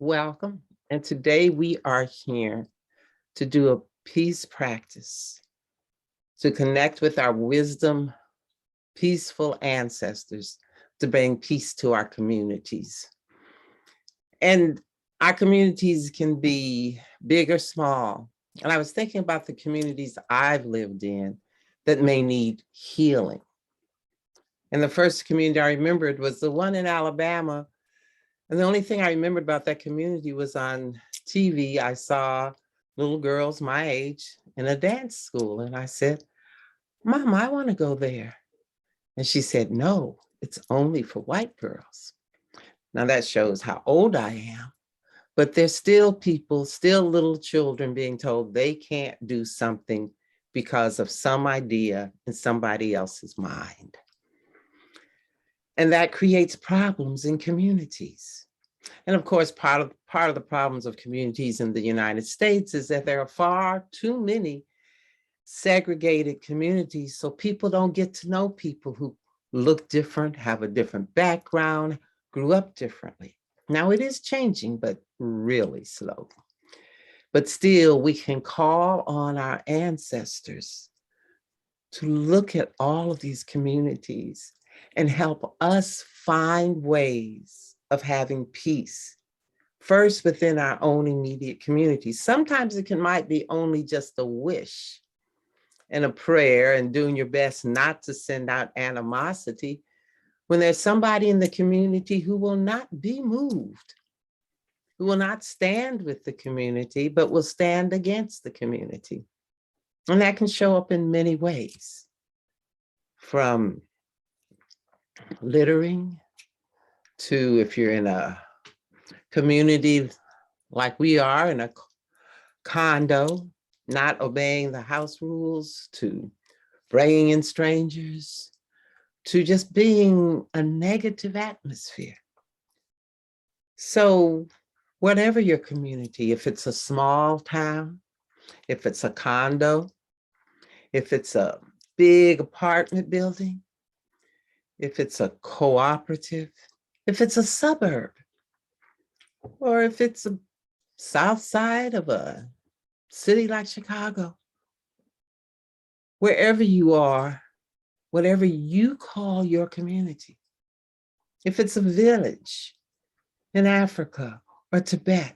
Welcome. And today we are here to do a peace practice, to connect with our wisdom, peaceful ancestors, to bring peace to our communities. And our communities can be big or small. And I was thinking about the communities I've lived in that may need healing. And the first community I remembered was the one in Alabama. And the only thing I remembered about that community was on TV. I saw little girls my age in a dance school. And I said, Mom, I want to go there. And she said, no, it's only for white girls. Now that shows how old I am. But there's still people, still little children being told they can't do something because of some idea in somebody else's mind. And that creates problems in communities. And of course, part of the problems of communities in the United States is that there are far too many segregated communities, so people don't get to know people who look different, have a different background, grew up differently. Now it is changing, but really slowly. But still, we can call on our ancestors to look at all of these communities and help us find ways of having peace, first within our own immediate community. Sometimes might be only just a wish and a prayer and doing your best not to send out animosity when there's somebody in the community who will not be moved, who will not stand with the community, but will stand against the community. And that can show up in many ways, from littering to, if you're in a community like we are in a condo, not obeying the house rules, to bringing in strangers, to just being a negative atmosphere. So whatever your community, if it's a small town, if it's a condo, if it's a big apartment building, if it's a cooperative, if it's a suburb, or if it's a south side of a city like Chicago, wherever you are, whatever you call your community, if it's a village in Africa or Tibet,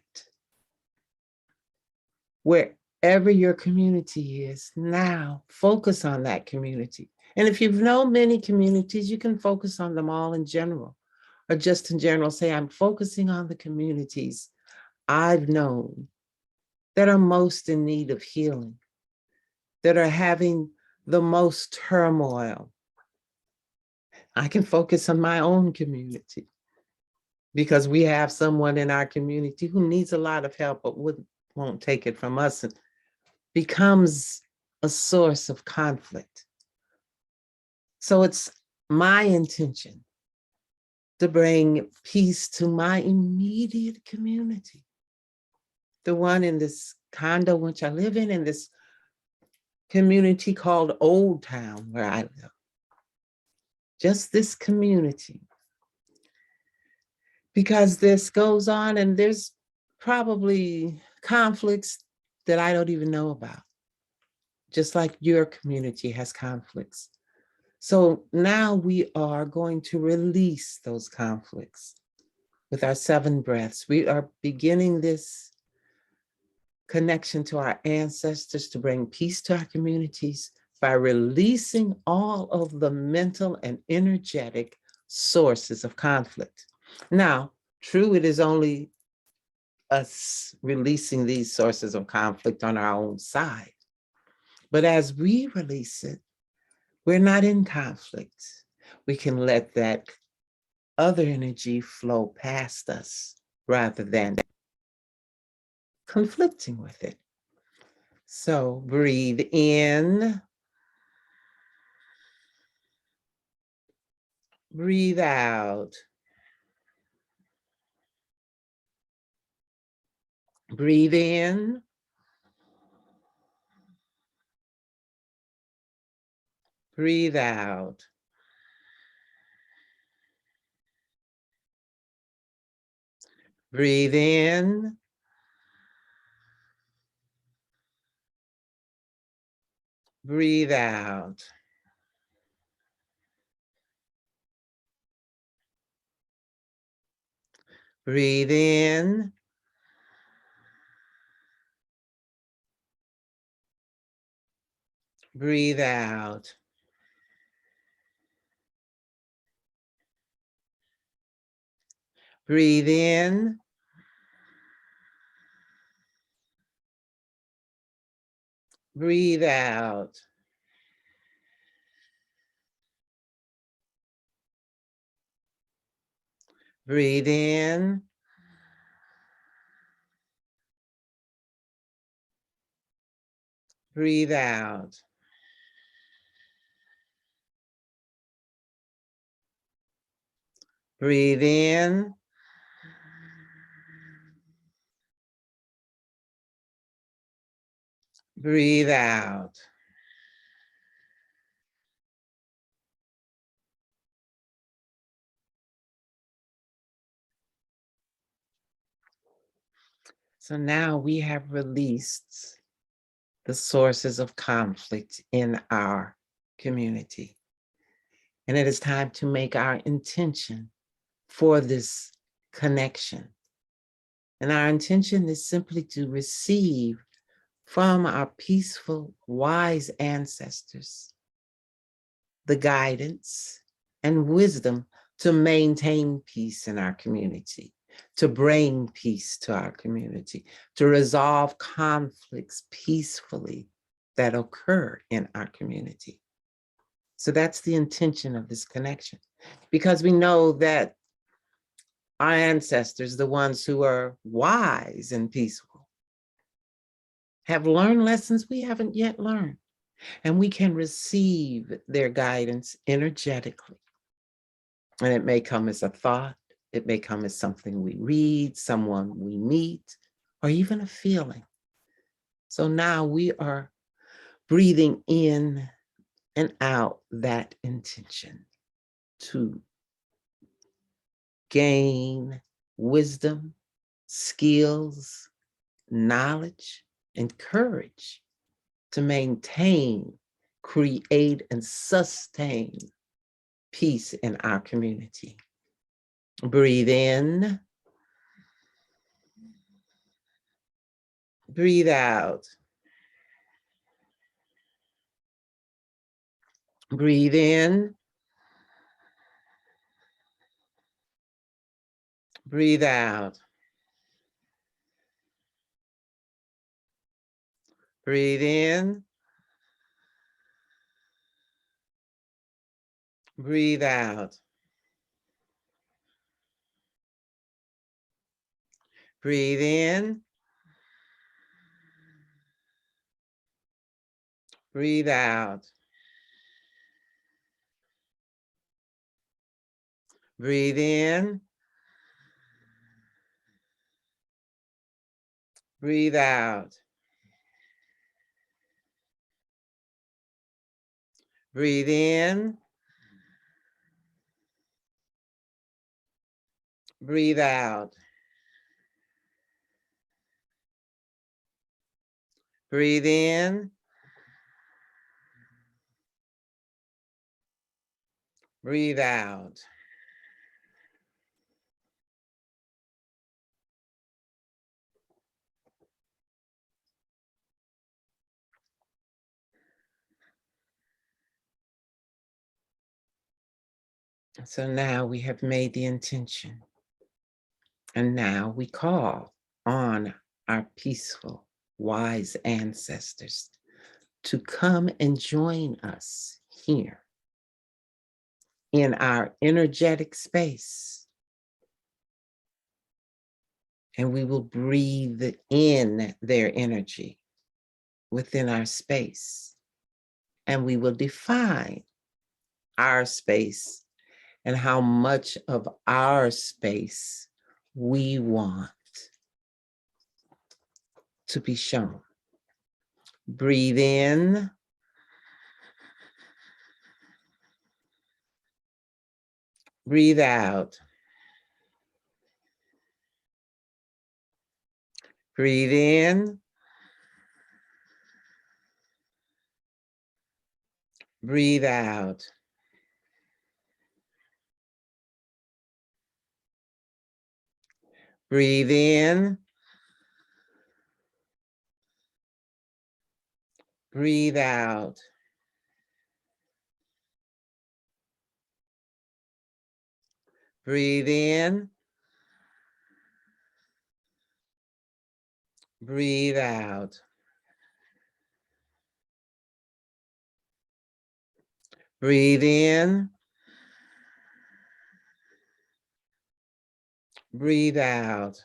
wherever your community is, now focus on that community. And if you've known many communities, you can focus on them all in general, or just in general say, I'm focusing on the communities I've known that are most in need of healing, that are having the most turmoil. I can focus on my own community because we have someone in our community who needs a lot of help, but won't take it from us and becomes a source of conflict. So it's my intention to bring peace to my immediate community. The one in this condo which I live in this community called Old Town where I live. Just this community. Because this goes on and there's probably conflicts that I don't even know about, just like your community has conflicts. So now we are going to release those conflicts with our 7 breaths. We are beginning this connection to our ancestors to bring peace to our communities by releasing all of the mental and energetic sources of conflict. Now, true, it is only us releasing these sources of conflict on our own side. But as we release it, we're not in conflict. We can let that other energy flow past us rather than conflicting with it. So breathe in, breathe out. Breathe in, breathe out. Breathe in. Breathe out. Breathe in. Breathe out. Breathe in. Breathe out. Breathe in. Breathe out. Breathe in. Breathe out. So now we have released the sources of conflict in our community. And it is time to make our intention for this connection. And our intention is simply to receive from our peaceful, wise ancestors the guidance and wisdom to maintain peace in our community, to bring peace to our community, to resolve conflicts peacefully that occur in our community. So that's the intention of this connection, because we know that our ancestors, the ones who are wise and peaceful, have learned lessons we haven't yet learned, and we can receive their guidance energetically. And it may come as a thought, it may come as something we read, someone we meet, or even a feeling. So now we are breathing in and out that intention to gain wisdom, skills, knowledge, and courage to maintain, create, and sustain peace in our community. Breathe in. Breathe out. Breathe in. Breathe out. Breathe in. Breathe out. Breathe in. Breathe out. Breathe in. Breathe out. Breathe in. Breathe out. Breathe in. Breathe out. So now we have made the intention. And now we call on our peaceful, wise ancestors to come and join us here in our energetic space. And we will breathe in their energy within our space. And we will define our space and how much of our space we want to be shown. Breathe in. Breathe out. Breathe in. Breathe out. Breathe in. Breathe out. Breathe in. Breathe out. Breathe in. Breathe out.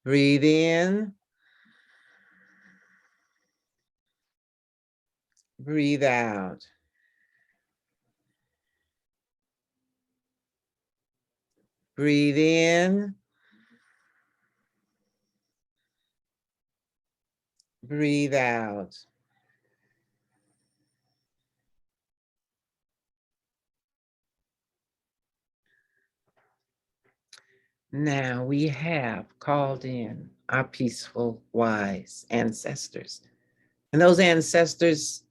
Breathe in. Breathe out. Breathe in. Breathe out. Now we have called in our peaceful, wise ancestors. And those ancestors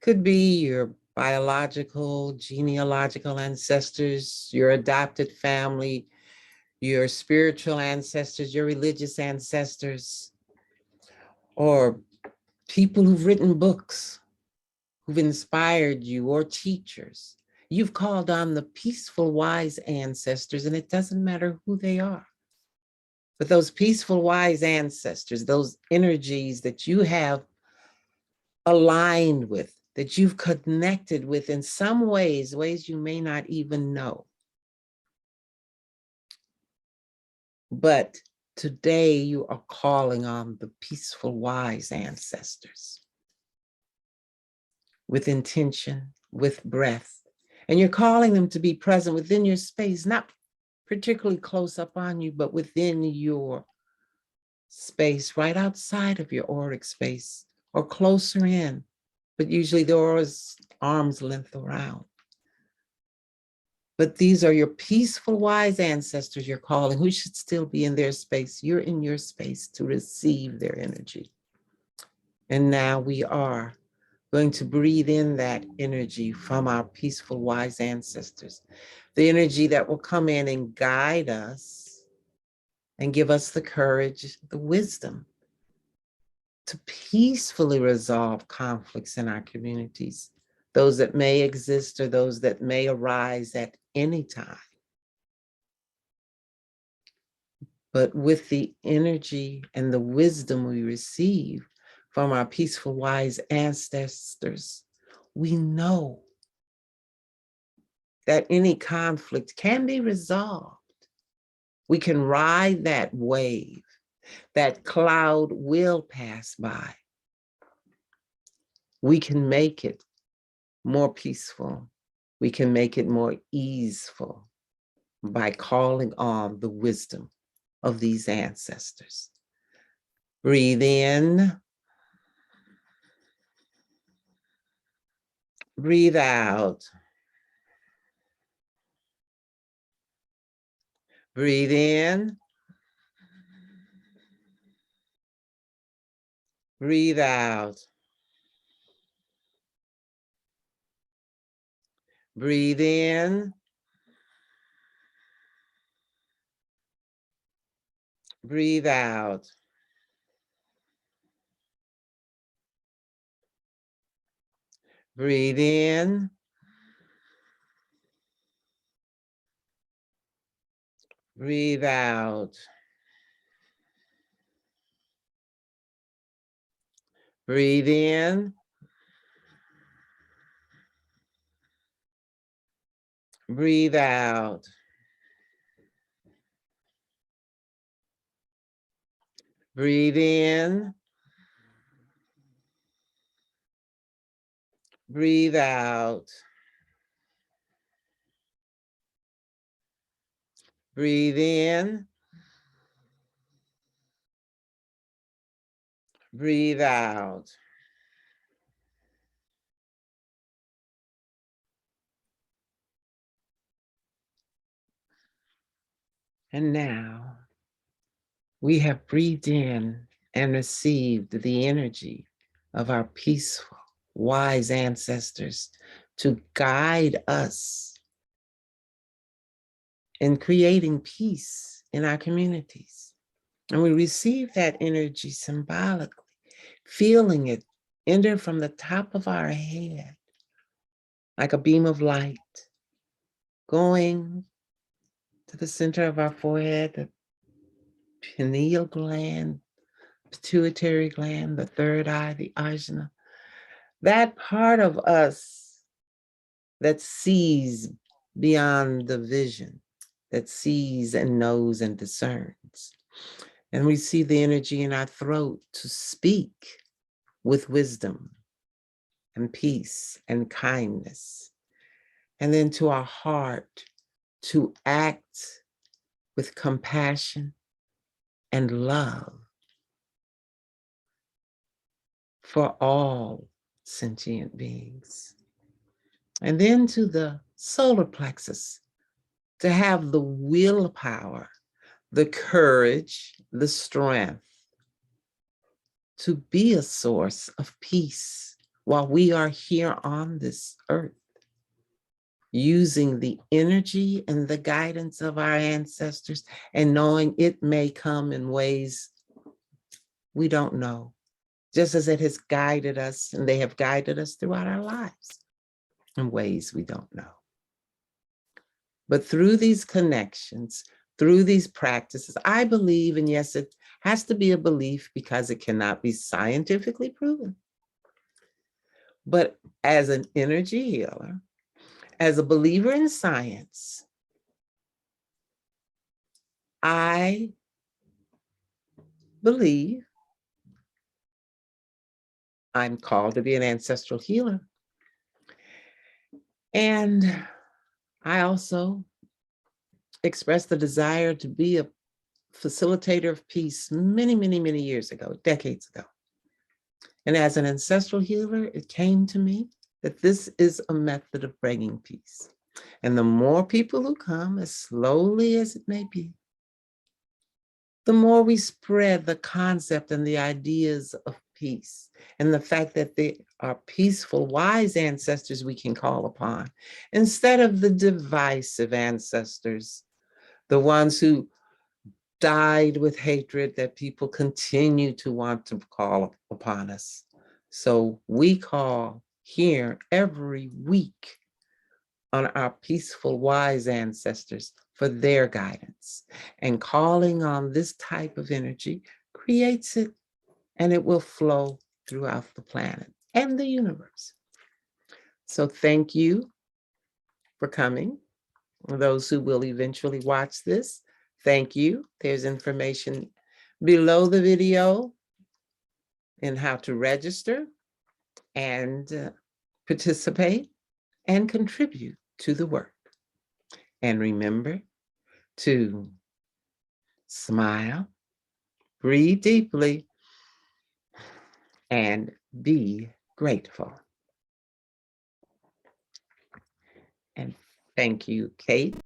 could be your biological, genealogical ancestors, your adopted family, your spiritual ancestors, your religious ancestors, or people who've written books, who've inspired you, or teachers. You've called on the peaceful, wise ancestors, and it doesn't matter who they are. But those peaceful, wise ancestors, those energies that you have aligned with, that you've connected with in some ways, ways you may not even know. But today you are calling on the peaceful, wise ancestors with intention, with breath. And you're calling them to be present within your space, not particularly close up on you, but within your space, right outside of your auric space or closer in. But usually the aura is arm's length around. But these are your peaceful, wise ancestors you're calling, who should still be in their space. You're in your space to receive their energy. And now we are going to breathe in that energy from our peaceful, wise ancestors, the energy that will come in and guide us and give us the courage, the wisdom to peacefully resolve conflicts in our communities, those that may exist or those that may arise at any time. But with the energy and the wisdom we receive from our peaceful, wise ancestors, we know that any conflict can be resolved. We can ride that wave. That cloud will pass by. We can make it more peaceful. We can make it more easeful by calling on the wisdom of these ancestors. Breathe in. Breathe out. Breathe in. Breathe out. Breathe in. Breathe out. Breathe in. Breathe out. Breathe in. Breathe out. Breathe in. Breathe out. Breathe in. Breathe out. And now we have breathed in and received the energy of our peaceful, wise ancestors to guide us in creating peace in our communities. And we receive that energy symbolically, feeling it enter from the top of our head like a beam of light, going to the center of our forehead, the pineal gland, pituitary gland, the third eye, the ajna, that part of us that sees beyond the vision, that sees and knows and discerns. And we see the energy in our throat to speak with wisdom and peace and kindness. And then to our heart to act with compassion and love for all sentient beings. And then to the solar plexus to have the willpower, the courage, the strength to be a source of peace while we are here on this earth, using the energy and the guidance of our ancestors and knowing it may come in ways we don't know, just as it has guided us and they have guided us throughout our lives in ways we don't know. But through these connections, through these practices, I believe, and yes, it has to be a belief because it cannot be scientifically proven. But as an energy healer, as a believer in science, I believe I'm called to be an ancestral healer. And I also expressed the desire to be a facilitator of peace many, many, many years ago, decades ago. And as an ancestral healer, it came to me that this is a method of bringing peace. And the more people who come, as slowly as it may be, the more we spread the concept and the ideas of peace and the fact that they are peaceful, wise ancestors we can call upon, instead of the divisive ancestors, the ones who died with hatred that people continue to want to call upon us. So we call here every week on our peaceful, wise ancestors for their guidance. And calling on this type of energy creates it, and it will flow throughout the planet and the universe. So thank you for coming. Those who will eventually watch this, thank you. There's information below the video in how to register and participate and contribute to the work. And remember to smile, breathe deeply, and be grateful. And thank you, Kate.